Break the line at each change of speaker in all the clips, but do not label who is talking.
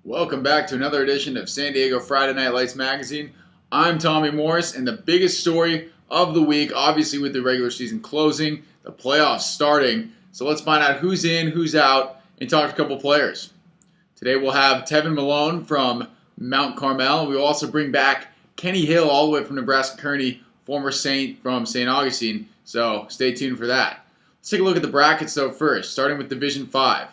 Welcome back to another edition of San Diego Friday Night Lights Magazine. I'm Tommy Morris, and the biggest story of the week, obviously with the regular season closing, the playoffs starting. So let's find out who's in, who's out, and talk to a couple players. Today we'll have Tevin Malone from Mount Carmel. We'll also bring back Kenny Hill all the way from Nebraska Kearney, former Saint from St. Augustine. So stay tuned for that. Let's take a look at the brackets though first, starting with Division 5.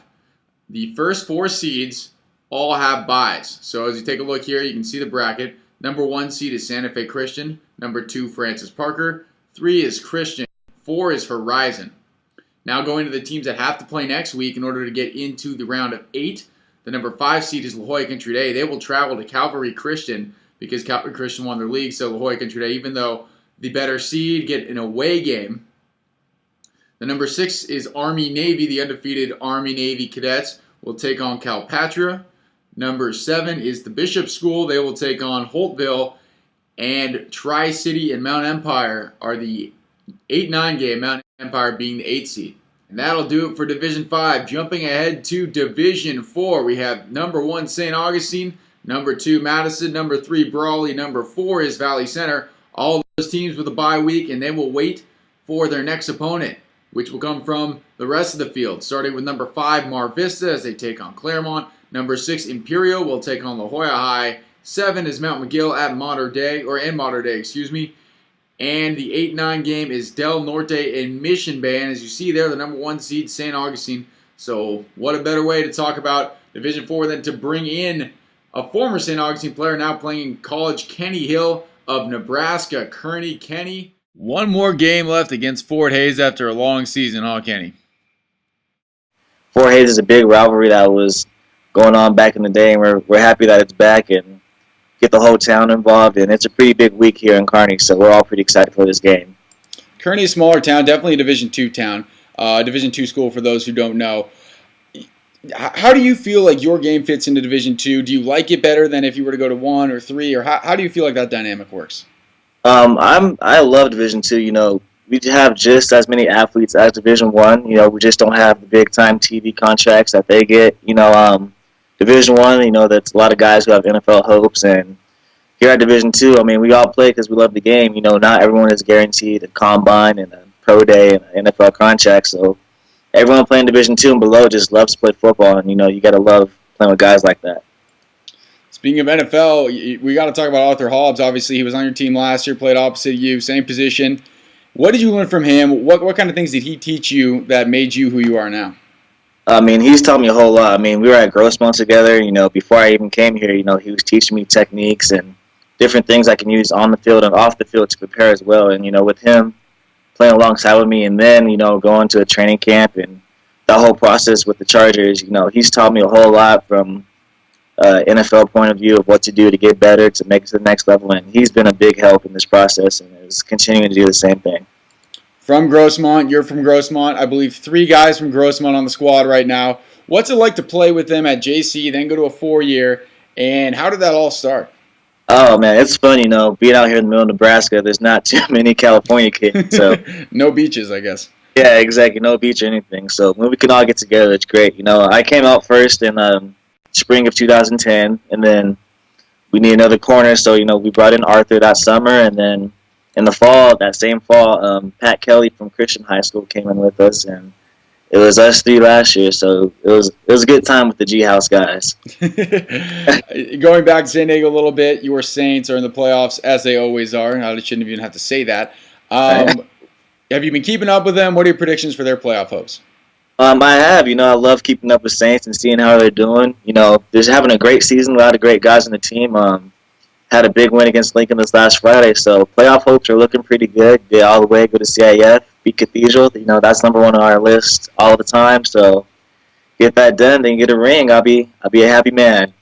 The first four seeds all have byes. So as you take a look here, you can see the bracket. Number 1 seed is Santa Fe Christian. Number 2, Francis Parker. 3 is Christian. 4 is Horizon. Now going to the teams that have to play next week in order to get into the round of 8. The number 5 seed is La Jolla Country Day. They will travel to Calvary Christian because Calvary Christian won their league. So La Jolla Country Day, even though the better seed, get an away game. The number 6 is Army Navy. The undefeated Army Navy Cadets will take on Calpatra. Number 7 is the Bishop School. They will take on Holtville. And Tri-City and Mount Empire are the 8-9 game, Mount Empire being the 8 seed. And that'll do it for Division 5. Jumping ahead to Division 4, we have number 1 St. Augustine, number 2 Madison, number 3 Brawley, number 4 is Valley Center. All those teams with a bye week, and they will wait for their next opponent, which will come from the rest of the field, starting with number 5 Mar Vista as they take on Claremont. Number 6, Imperial will take on La Jolla High. 7 is Mount McGill at Mater Dei, And the 8-9 game is Del Norte and Mission Bay. And as you see there, the number 1 seed, St. Augustine. So what a better way to talk about Division 4 than to bring in a former St. Augustine player now playing in college, Kenny Hill of Nebraska Kearney. Kenny, one more game left against Fort Hays after a long season, huh, Kenny?
Fort Hays is a big rivalry that was going on back in the day, and we're happy that it's back and get the whole town involved. And it's a pretty big week here in Kearney, so we're all pretty excited for this game.
Kearney is a smaller town, definitely a Division II town, Division II school for those who don't know. How do you feel like your game fits into Division II? Do you like it better than if you were to go to 1 or 3, or how do you feel like that dynamic works?
I love Division II. You know, we have just as many athletes as Division I. You know, we just don't have the big time TV contracts that they get. You know, Division I, you know, that's a lot of guys who have NFL hopes, and here at Division II, I mean, we all play because we love the game. You know, not everyone is guaranteed a combine and a pro day and an NFL contract, so everyone playing Division II and below just loves to play football, and, you know, you got to love playing with guys like that.
Speaking of NFL, we got to talk about Arthur Hobbs. Obviously, he was on your team last year, played opposite you, same position. What did you learn from him? What kind of things did he teach you that made you who you are now?
I mean, he's taught me a whole lot. I mean, we were at Grossmont together. You know, before I even came here, you know, he was teaching me techniques and different things I can use on the field and off the field to prepare as well. And, you know, with him playing alongside with me and then, you know, going to a training camp and that whole process with the Chargers, you know, he's taught me a whole lot from NFL point of view of what to do to get better, to make it to the next level. And he's been a big help in this process and is continuing to do the same thing.
From Grossmont, you're from Grossmont. I believe 3 guys from Grossmont on the squad right now. What's it like to play with them at JC, then go to a 4-year, and how did that all start?
Oh, man, it's fun, you know, being out here in the middle of Nebraska. There's not too many California kids. So
no beaches, I guess.
Yeah, exactly. No beach or anything. So when we can all get together, it's great. You know, I came out first in spring of 2010, and then we need another corner. So, you know, we brought in Arthur that summer, and then in the fall, that same fall, Pat Kelly from Christian High School came in with us, and it was us 3 last year. So it was a good time with the G House guys.
Going back to San Diego a little bit, your Saints are in the playoffs as they always are. I shouldn't even have to say that. Have you been keeping up with them? What are your predictions for their playoff hopes?
I have. You know, I love keeping up with Saints and seeing how they're doing. You know, they're having a great season. A lot of great guys on the team. Had a big win against Lincoln this last Friday, so playoff hopes are looking pretty good. Get all the way, go to CIF, beat Cathedral. You know, that's number 1 on our list all the time. So get that done, then get a ring. I'll be a happy man.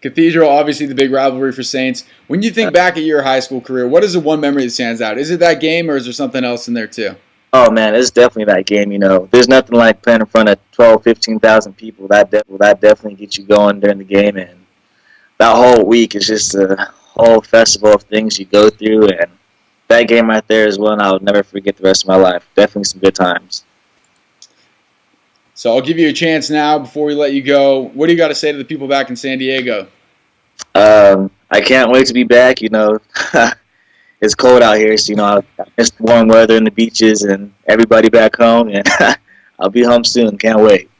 Cathedral, obviously the big rivalry for Saints. When you think back at your high school career, what is the one memory that stands out? Is it that game, or is there something else in there too?
Oh, man, it's definitely that game. You know, there's nothing like playing in front of 12, 15,000 people. That definitely gets you going during the game, and that whole week is just a whole festival of things you go through, and that game right there is one I'll never forget the rest of my life. Definitely some good times.
So I'll give you a chance now before we let you go. What do you got to say to the people back in San Diego?
I can't wait to be back. It's cold out here, so I miss the warm weather and the beaches and everybody back home, and I'll be home soon. Can't wait.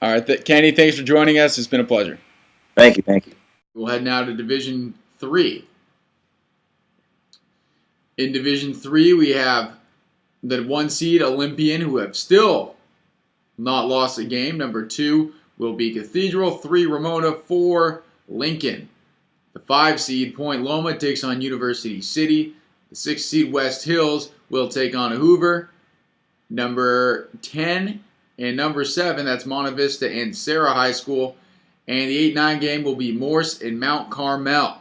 All right, Kenny, thanks for joining us. It's been a pleasure.
Thank you, thank you.
We'll head now to Division 3. In Division 3, we have the 1 seed Olympian, who have still not lost a game. Number 2 will be Cathedral, 3 Ramona, 4 Lincoln. The 5 seed Point Loma takes on University City. The 6 seed West Hills will take on Hoover. Number 10 and number 7, that's Monte Vista and Sarah High School. And the 8-9 game will be Morse and Mount Carmel.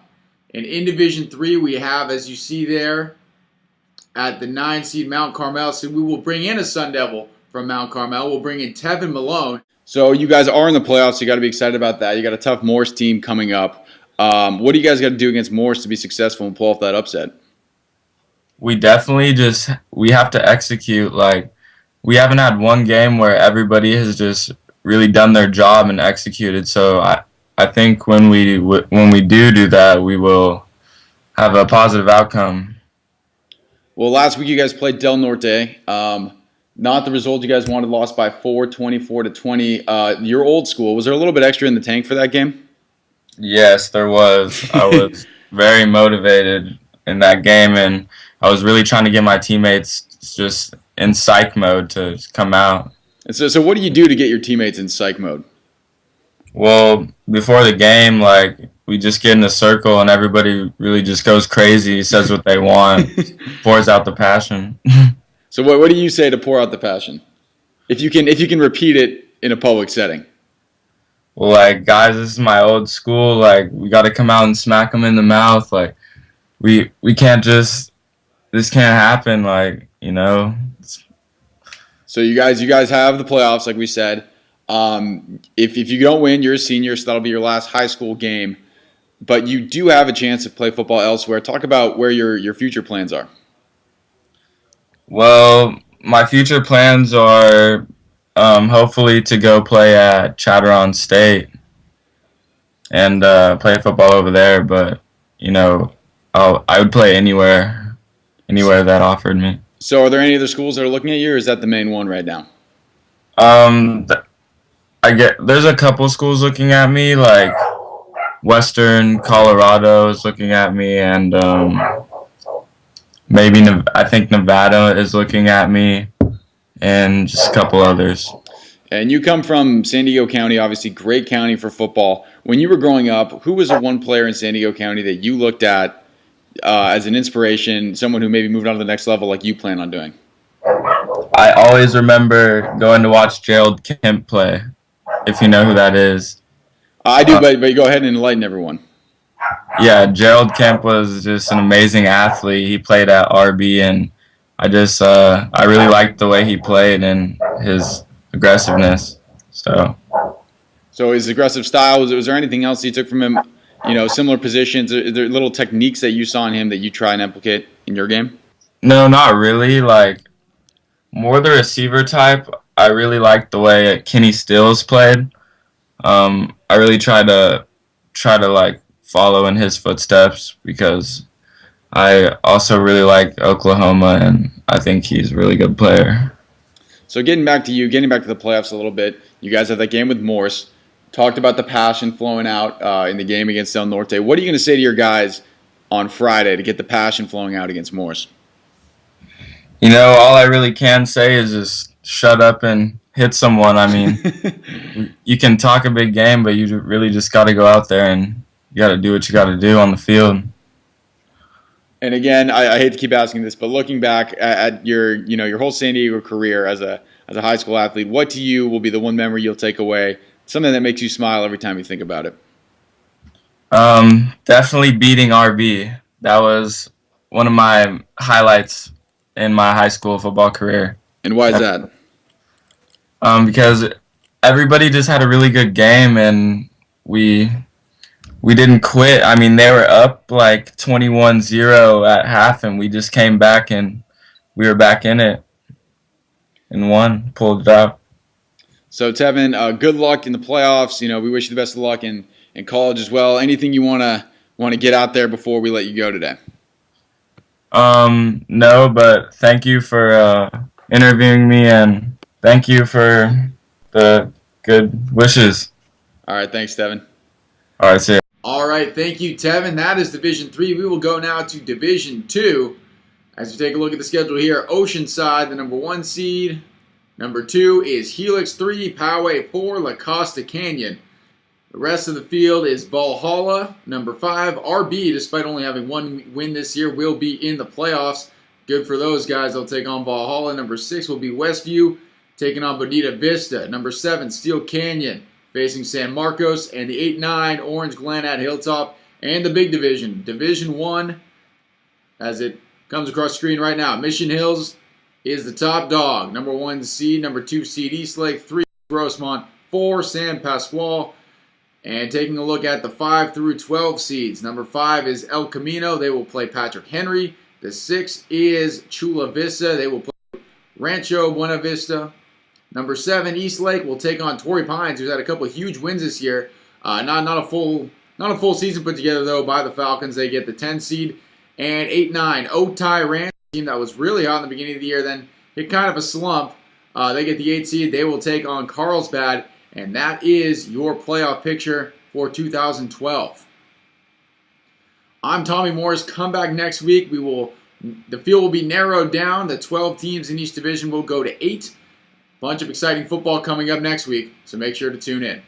And in Division 3, we have, as you see there, at the 9 seed Mount Carmel. So we will bring in a Sun Devil from Mount Carmel. We'll bring in Tevin Malone. So you guys are in the playoffs. So you got to be excited about that. You got a tough Morse team coming up. What do you guys got to do against Morse to be successful and pull off that upset?
We definitely we have to execute. Like, we haven't had one game where everybody has just really done their job and executed. So I think when we do that, we will have a positive outcome.
Well, last week you guys played Del Norte. Not the result you guys wanted, lost by 4, 24-20. Your old school, was there a little bit extra in the tank for that game?
Yes, there was. I was very motivated in that game, and I was really trying to get my teammates just in psych mode to come out.
And so what do you do to get your teammates in psych mode?
Well, before the game, we just get in a circle and everybody really just goes crazy, says what they want, pours out the passion.
So what do you say to pour out the passion? If you can repeat it in a public setting.
Well, guys, this is my old school. We got to come out and smack them in the mouth. We can't just, this can't happen.
So you guys have the playoffs, like we said. If you don't win, you're a senior, so that'll be your last high school game. But you do have a chance to play football elsewhere. Talk about where your future plans are.
Well, my future plans are hopefully to go play at Chatteron State and play football over there. But I would play anywhere that offered me.
So are there any other schools that are looking at you, or is that the main one right now?
There's a couple schools looking at me, like Western Colorado is looking at me, and maybe I think Nevada is looking at me, and just a couple others.
And you come from San Diego County, obviously great county for football. When you were growing up, who was the one player in San Diego County that you looked at as an inspiration, someone who maybe moved on to the next level like you plan on doing?
I always remember going to watch Gerald Kemp play, if you know who that is.
I do, but go ahead and enlighten everyone.
Yeah, Gerald Kemp was just an amazing athlete. He played at RB, and I really liked the way he played and his aggressiveness. So
his aggressive style, was there anything else you took from him? Similar positions. Are there little techniques that you saw in him that you try and implicate in your game?
No, not really. More the receiver type. I really liked the way Kenny Stills played. I really try to follow in his footsteps because I also really like Oklahoma, and I think he's a really good player.
So getting back to the playoffs a little bit, you guys have that game with Morse. Talked about the passion flowing out in the game against Del Norte. What are you going to say to your guys on Friday to get the passion flowing out against Morse?
All I really can say is just shut up and hit someone. I mean, you can talk a big game, but you really just got to go out there and you got to do what you got to do on the field.
And again, I hate to keep asking this, but looking back at your whole San Diego career as a high school athlete, what to you will be the one memory you'll take away? Something that makes you smile every time you think about it.
Definitely beating RB. That was one of my highlights in my high school football career.
And why is that?
Because everybody just had a really good game, and we didn't quit. I mean, they were up 21-0 at half, and we just came back, and we were back in it and won, pulled it out.
So Tevin, good luck in the playoffs. We wish you the best of luck in college as well. Anything you want to get out there before we let you go today?
No, but thank you for interviewing me, and thank you for the good wishes.
All right, thanks, Tevin.
All right, see ya.
All right, thank you, Tevin. That is Division 3. We will go now to Division 2. As we take a look at the schedule here, Oceanside, the number 1 seed. Number 2 is Helix 3, Poway 4, La Costa Canyon. The rest of the field is Valhalla. Number 5, RB, despite only having 1 win this year, will be in the playoffs. Good for those guys. They'll take on Valhalla. Number 6 will be Westview, taking on Bonita Vista. Number 7, Steel Canyon, facing San Marcos. And the 8-9, Orange Glen at Hilltop. And the big division, Division 1, as it comes across screen right now. Mission Hills is the top dog. Number 1 seed, number 2 seed Eastlake, 3 Grossmont, 4 San Pasqual. And taking a look at the 5 through 12 seeds. Number 5 is El Camino. They will play Patrick Henry. The 6 is Chula Vista. They will play Rancho Buena Vista. Number 7, Eastlake will take on Torrey Pines, who's had a couple of huge wins this year. Not a full season put together though by the Falcons. They get the 10 seed. And 8-9, Otay Ranch, team that was really hot in the beginning of the year, then hit kind of a slump. They get the 8 seed. They will take on Carlsbad, and that is your playoff picture for 2012. I'm Tommy Morris. Come back next week. The field will be narrowed down. The 12 teams in each division will go to 8. Bunch of exciting football coming up next week, so make sure to tune in.